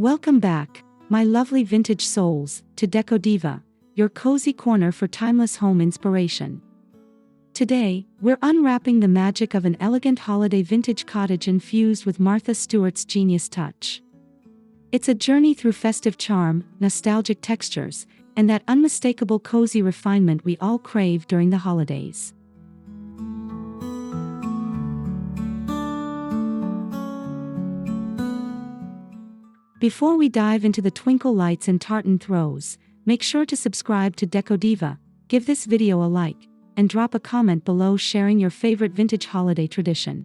Welcome back, my lovely vintage souls, to Decodiva, your cozy corner for timeless home inspiration. Today, we're unwrapping the magic of an elegant holiday vintage cottage infused with Martha Stewart's genius touch. It's a journey through festive charm, nostalgic textures, and that unmistakable cozy refinement we all crave during the holidays. Before we dive into the twinkle lights and tartan throws, make sure to subscribe to Decodiva, give this video a like, and drop a comment below sharing your favorite vintage holiday tradition.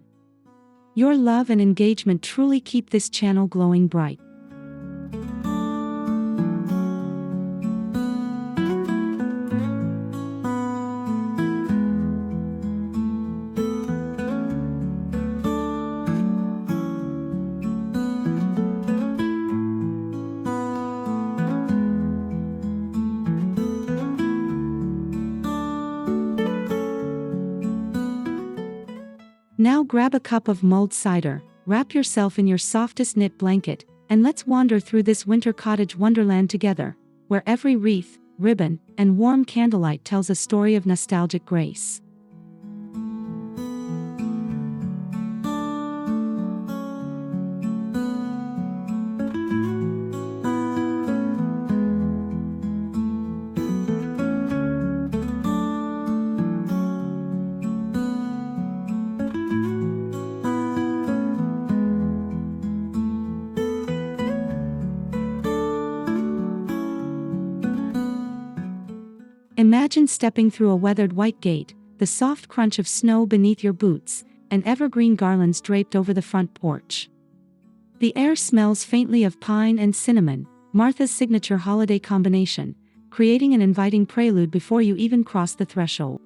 Your love and engagement truly keep this channel glowing bright. Now grab a cup of mulled cider, wrap yourself in your softest knit blanket, and let's wander through this winter cottage wonderland together, where every wreath, ribbon, and warm candlelight tells a story of nostalgic grace. Imagine stepping through a weathered white gate, the soft crunch of snow beneath your boots, and evergreen garlands draped over the front porch. The air smells faintly of pine and cinnamon, Martha's signature holiday combination, creating an inviting prelude before you even cross the threshold.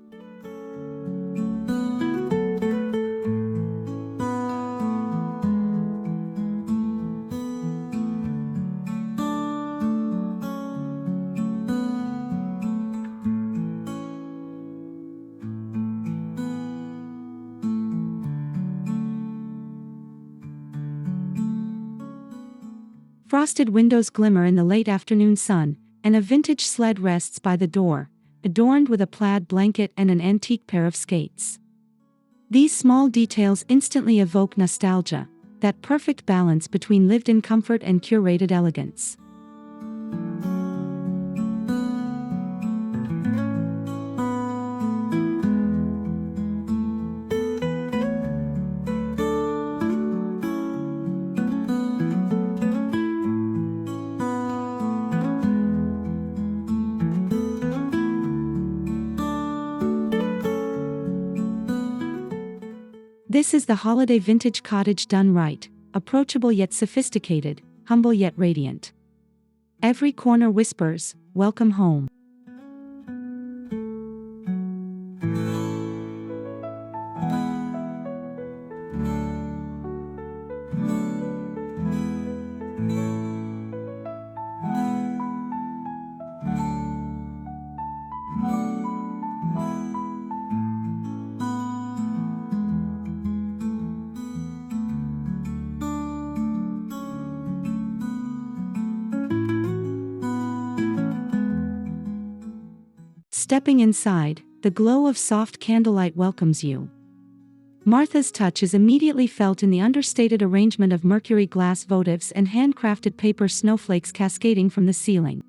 Frosted windows glimmer in the late afternoon sun, and a vintage sled rests by the door, adorned with a plaid blanket and an antique pair of skates. These small details instantly evoke nostalgia, that perfect balance between lived-in comfort and curated elegance. This is the holiday vintage cottage done right, approachable yet sophisticated, humble yet radiant. Every corner whispers, "Welcome home." Stepping inside, the glow of soft candlelight welcomes you. Martha's touch is immediately felt in the understated arrangement of mercury glass votives and handcrafted paper snowflakes cascading from the ceiling.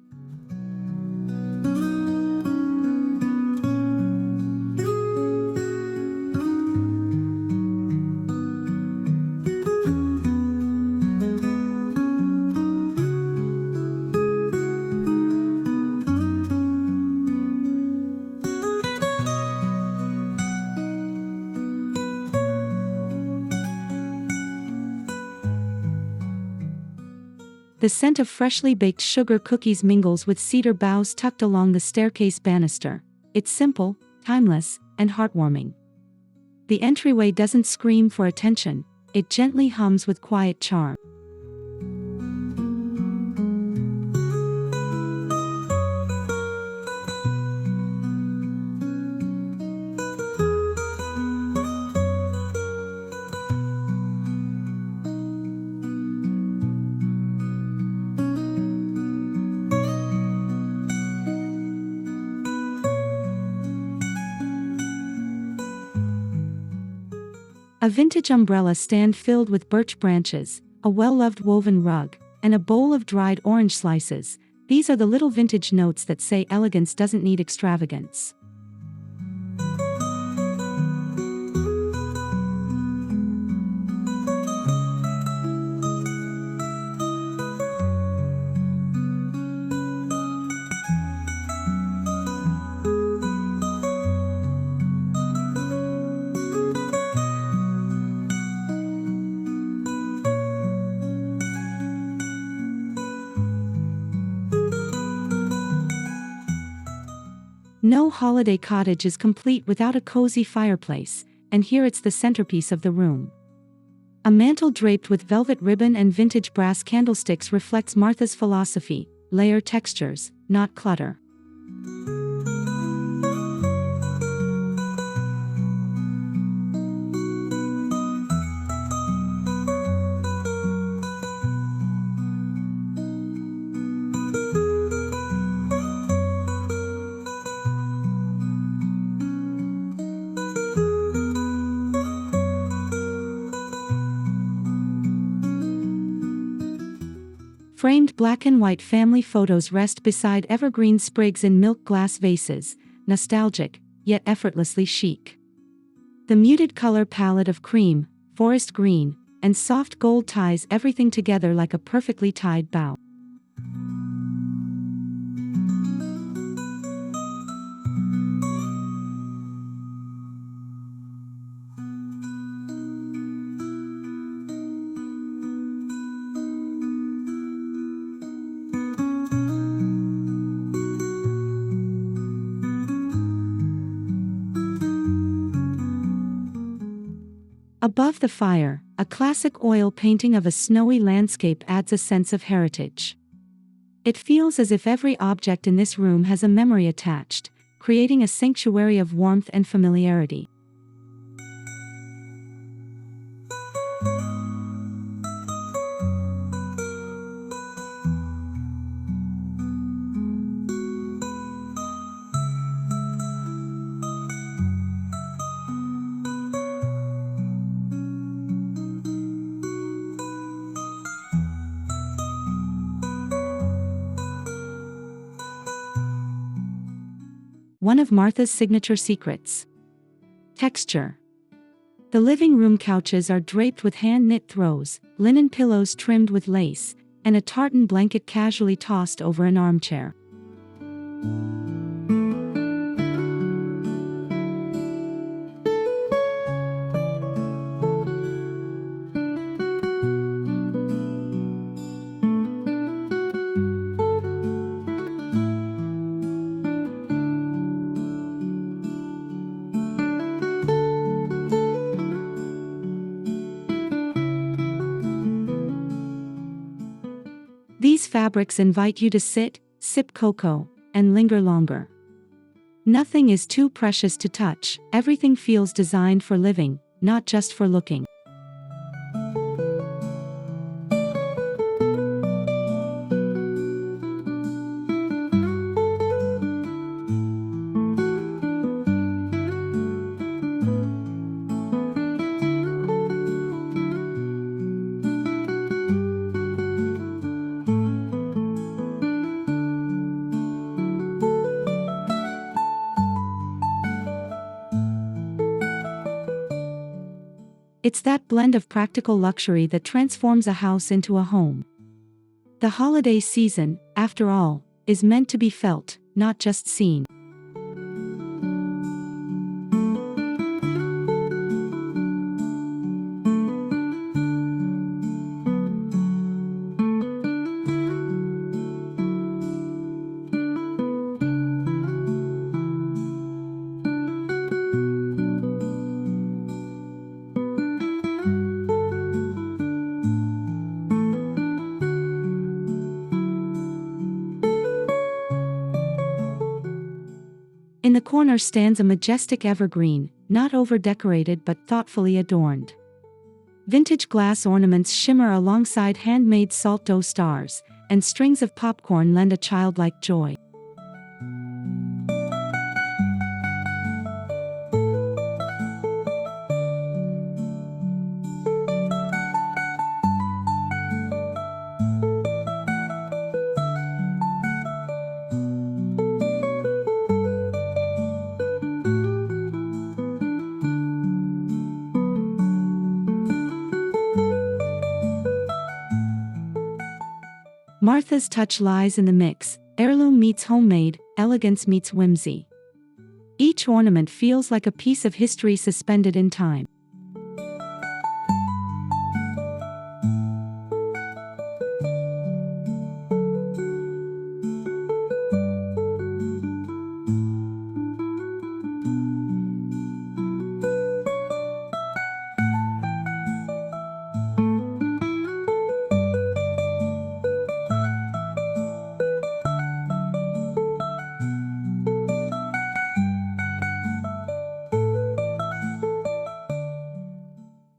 The scent of freshly baked sugar cookies mingles with cedar boughs tucked along the staircase banister. It's simple, timeless, and heartwarming. The entryway doesn't scream for attention, it gently hums with quiet charm. A vintage umbrella stand filled with birch branches, a well-loved woven rug, and a bowl of dried orange slices. These are the little vintage notes that say elegance doesn't need extravagance. No holiday cottage is complete without a cozy fireplace, and here it's the centerpiece of the room. A mantel draped with velvet ribbon and vintage brass candlesticks reflects Martha's philosophy: layer textures, not clutter. Framed black and white family photos rest beside evergreen sprigs in milk glass vases, nostalgic, yet effortlessly chic. The muted color palette of cream, forest green, and soft gold ties everything together like a perfectly tied bow. Above the fire, a classic oil painting of a snowy landscape adds a sense of heritage. It feels as if every object in this room has a memory attached, creating a sanctuary of warmth and familiarity. One of Martha's signature secrets: texture. The living room couches are draped with hand-knit throws, linen pillows trimmed with lace, and a tartan blanket casually tossed over an armchair. These fabrics invite you to sit, sip cocoa, and linger longer. Nothing is too precious to touch, everything feels designed for living, not just for looking. It's that blend of practical luxury that transforms a house into a home. The holiday season, after all, is meant to be felt, not just seen. In the corner stands a majestic evergreen, not over-decorated but thoughtfully adorned. Vintage glass ornaments shimmer alongside handmade salt dough stars, and strings of popcorn lend a childlike joy. Martha's touch lies in the mix: heirloom meets homemade, elegance meets whimsy. Each ornament feels like a piece of history suspended in time.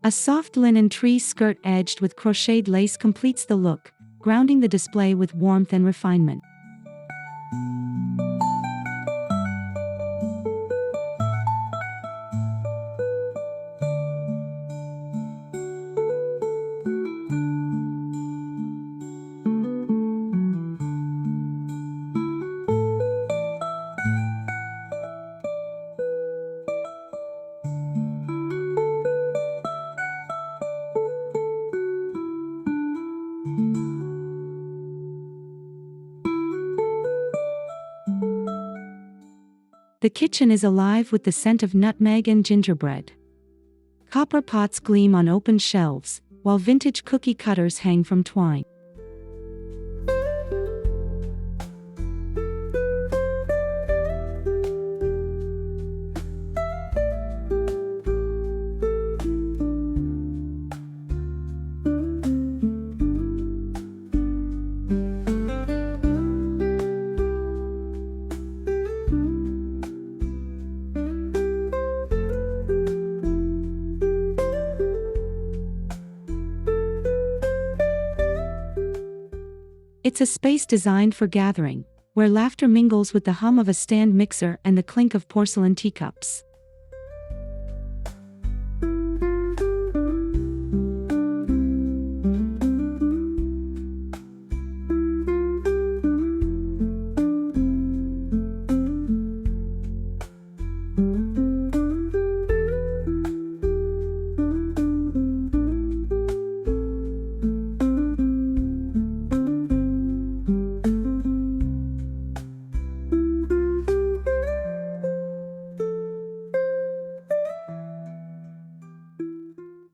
A soft linen tree skirt edged with crocheted lace completes the look, grounding the display with warmth and refinement. The kitchen is alive with the scent of nutmeg and gingerbread. Copper pots gleam on open shelves, while vintage cookie cutters hang from twine. It's a space designed for gathering, where laughter mingles with the hum of a stand mixer and the clink of porcelain teacups.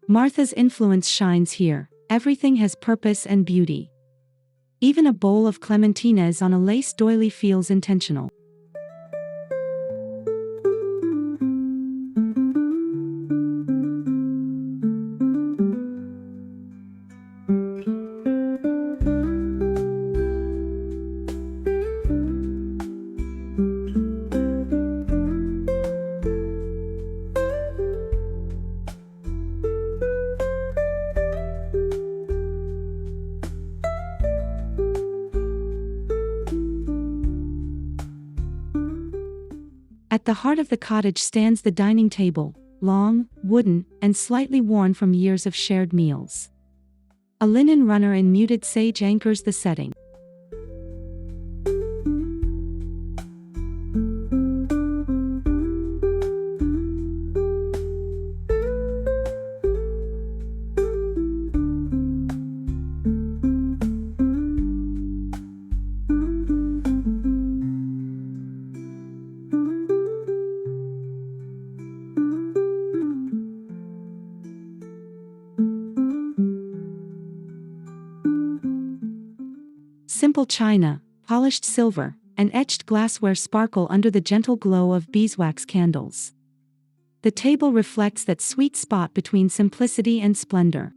Martha's influence shines here. Everything has purpose and beauty. Even a bowl of clementines on a lace doily feels intentional. At the heart of the cottage stands the dining table, long, wooden, and slightly worn from years of shared meals. A linen runner in muted sage anchors the setting. Simple china, polished silver, and etched glassware sparkle under the gentle glow of beeswax candles. The table reflects that sweet spot between simplicity and splendor.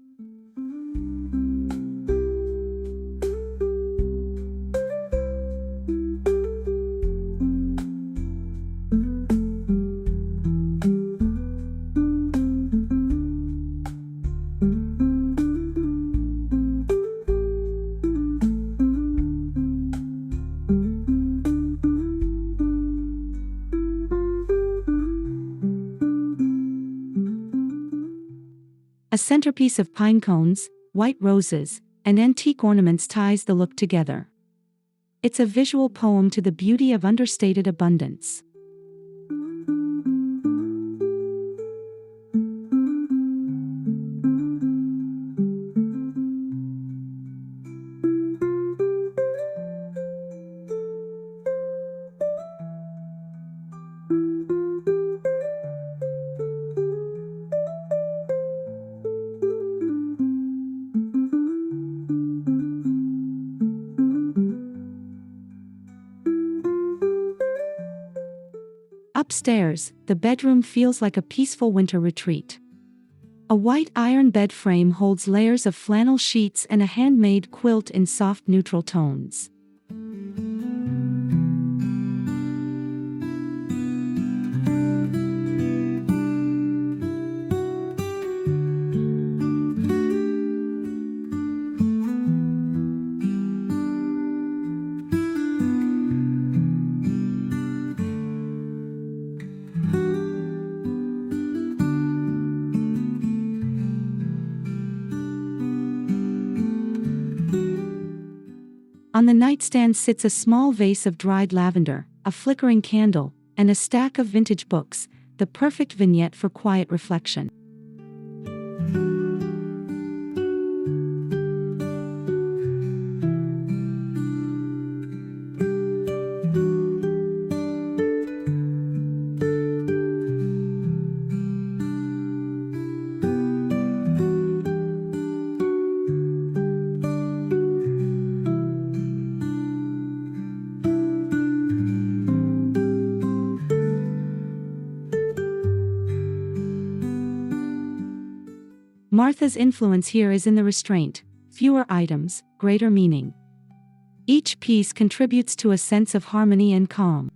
A centerpiece of pine cones, white roses, and antique ornaments ties the look together. It's a visual poem to the beauty of understated abundance. Upstairs, the bedroom feels like a peaceful winter retreat. A white iron bed frame holds layers of flannel sheets and a handmade quilt in soft neutral tones. On the nightstand sits a small vase of dried lavender, a flickering candle, and a stack of vintage books, the perfect vignette for quiet reflection. Martha's influence here is in the restraint: fewer items, greater meaning. Each piece contributes to a sense of harmony and calm.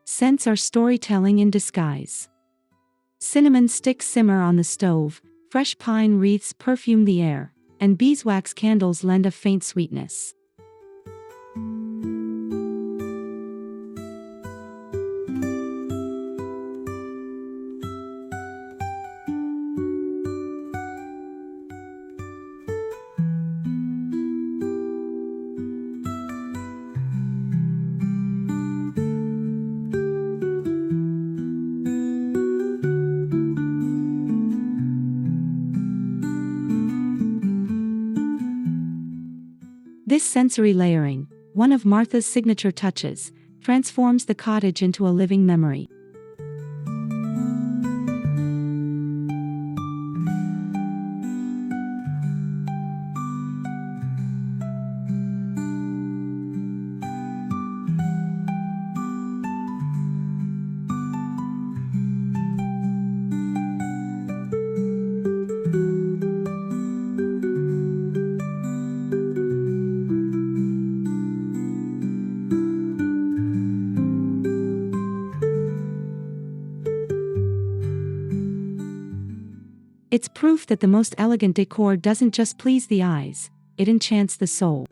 Scents are storytelling in disguise. Cinnamon sticks simmer on the stove, fresh pine wreaths perfume the air, and beeswax candles lend a faint sweetness. This sensory layering, one of Martha's signature touches, transforms the cottage into a living memory. It's proof that the most elegant decor doesn't just please the eyes, it enchants the soul.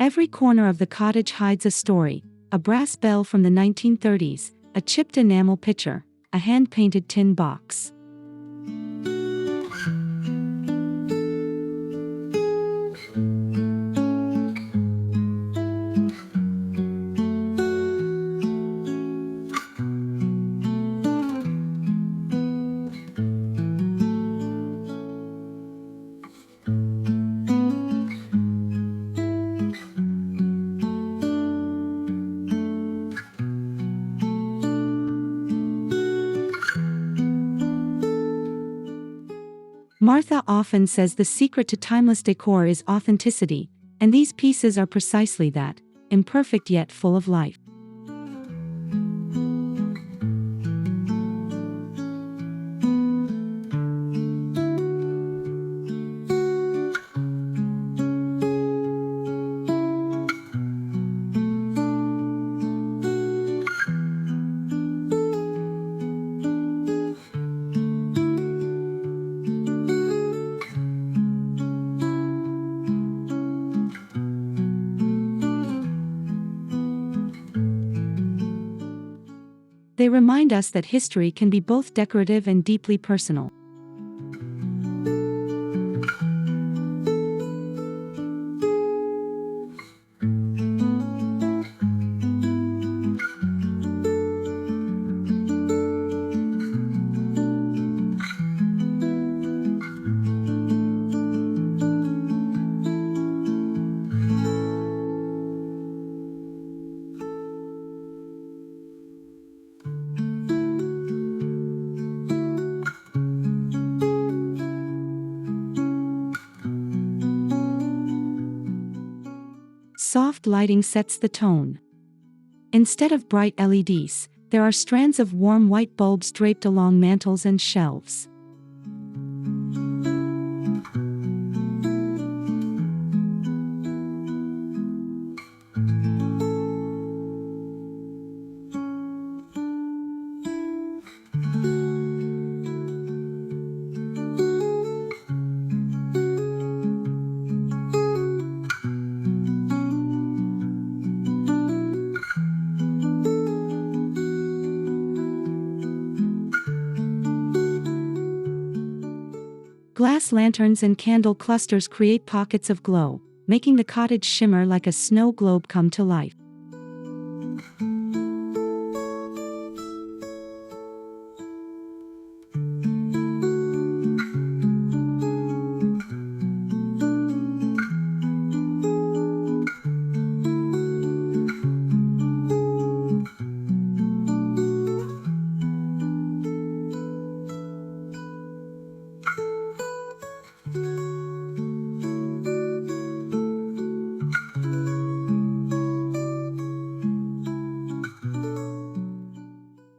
Every corner of the cottage hides a story: a brass bell from the 1930s, a chipped enamel pitcher, a hand-painted tin box. Martha often says the secret to timeless decor is authenticity, and these pieces are precisely that, imperfect yet full of life. They remind us that history can be both decorative and deeply personal. Soft lighting sets the tone. Instead of bright LEDs, there are strands of warm white bulbs draped along mantels and shelves. Glass lanterns and candle clusters create pockets of glow, making the cottage shimmer like a snow globe come to life.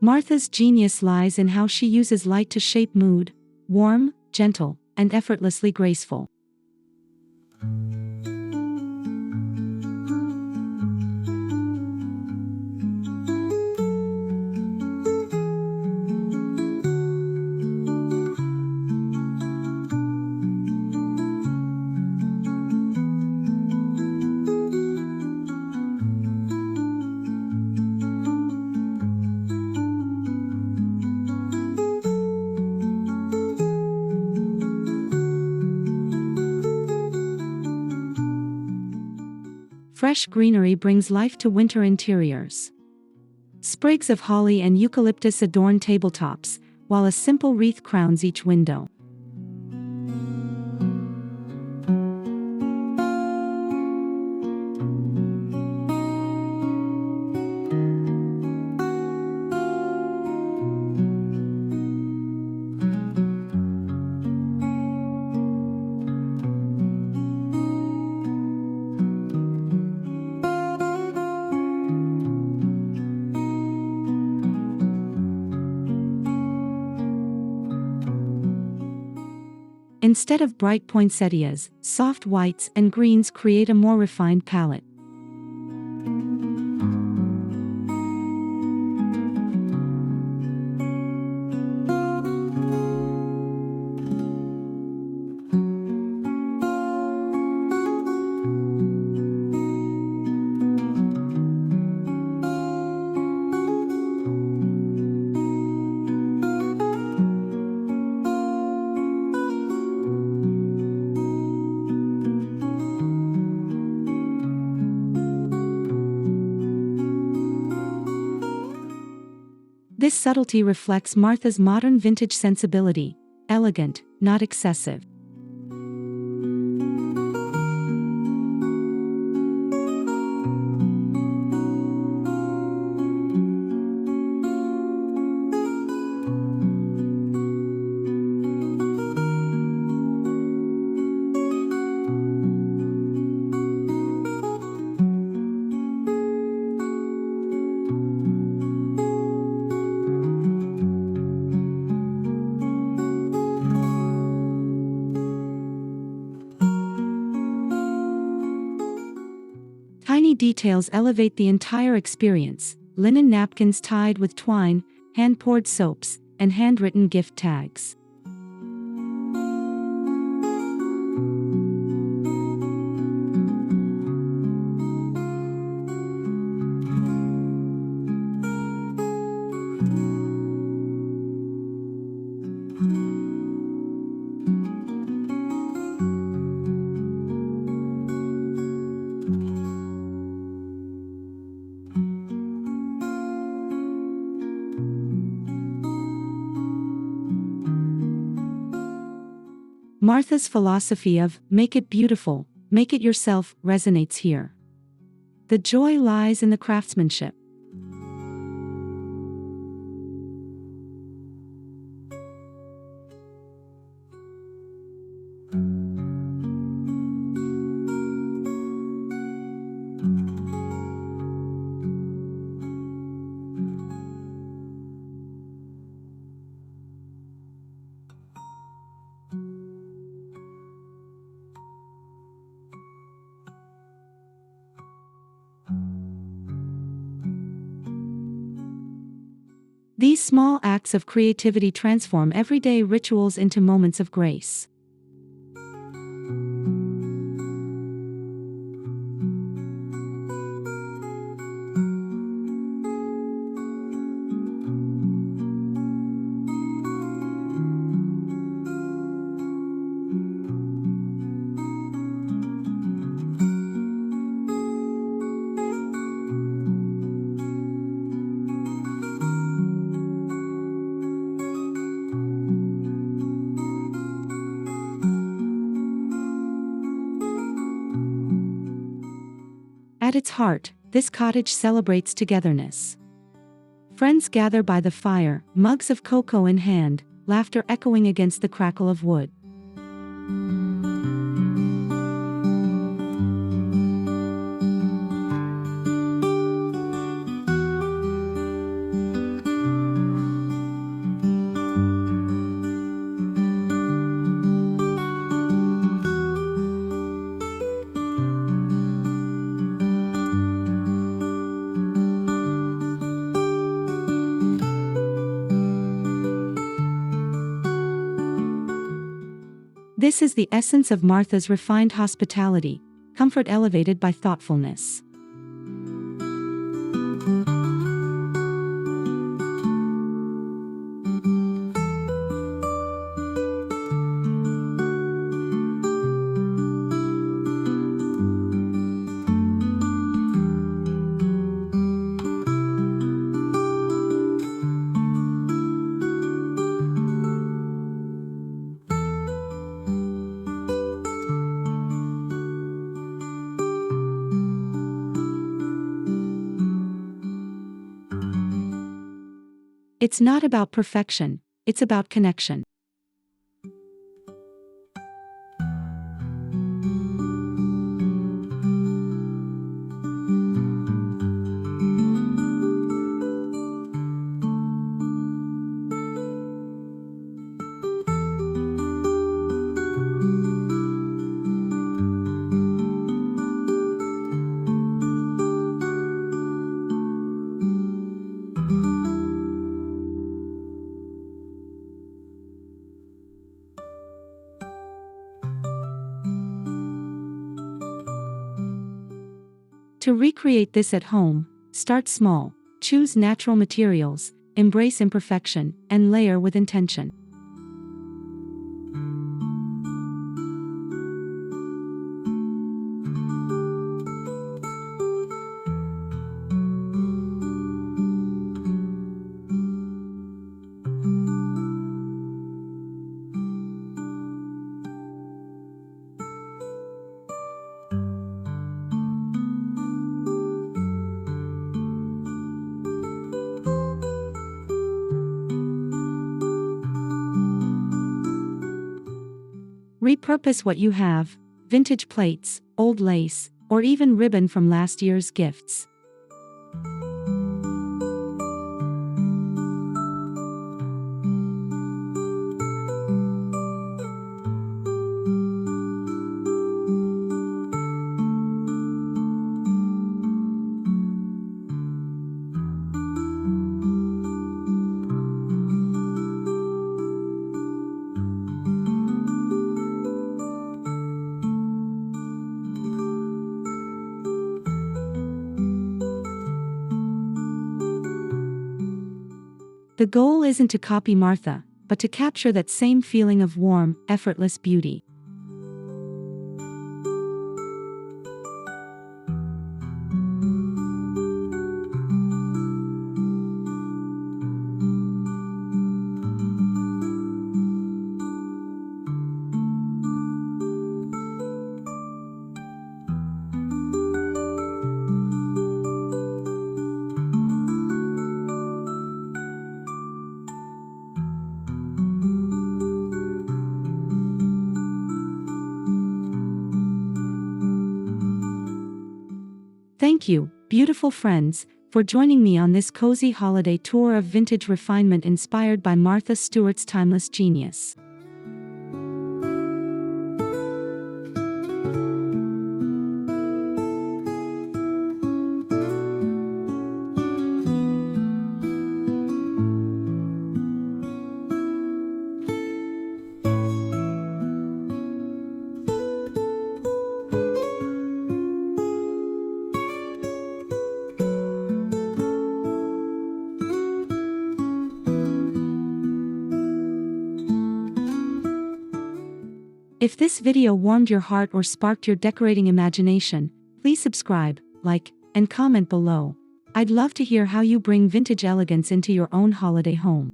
Martha's genius lies in how she uses light to shape mood: warm, gentle, and effortlessly graceful. Fresh greenery brings life to winter interiors. Sprigs of holly and eucalyptus adorn tabletops, while a simple wreath crowns each window. Instead of bright poinsettias, soft whites and greens create a more refined palette. This subtlety reflects Martha's modern vintage sensibility: elegant, not excessive. Tiny details elevate the entire experience: linen napkins tied with twine, hand-poured soaps, and handwritten gift tags. Martha's philosophy of "make it beautiful, make it yourself" resonates here. The joy lies in the craftsmanship. These small acts of creativity transform everyday rituals into moments of grace. At its heart, this cottage celebrates togetherness. Friends gather by the fire, mugs of cocoa in hand, laughter echoing against the crackle of wood. This is the essence of Martha's refined hospitality, comfort elevated by thoughtfulness. It's not about perfection, it's about connection. To recreate this at home, start small, choose natural materials, embrace imperfection, and layer with intention. Repurpose what you have: vintage plates, old lace, or even ribbon from last year's gifts. The goal isn't to copy Martha, but to capture that same feeling of warm, effortless beauty. Thank you, beautiful friends, for joining me on this cozy holiday tour of vintage refinement inspired by Martha Stewart's timeless genius. If this video warmed your heart or sparked your decorating imagination, please subscribe, like, and comment below. I'd love to hear how you bring vintage elegance into your own holiday home.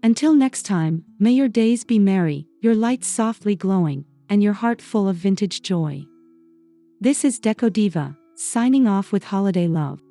Until next time, may your days be merry, your lights softly glowing, and your heart full of vintage joy. This is Decodiva, signing off with holiday love.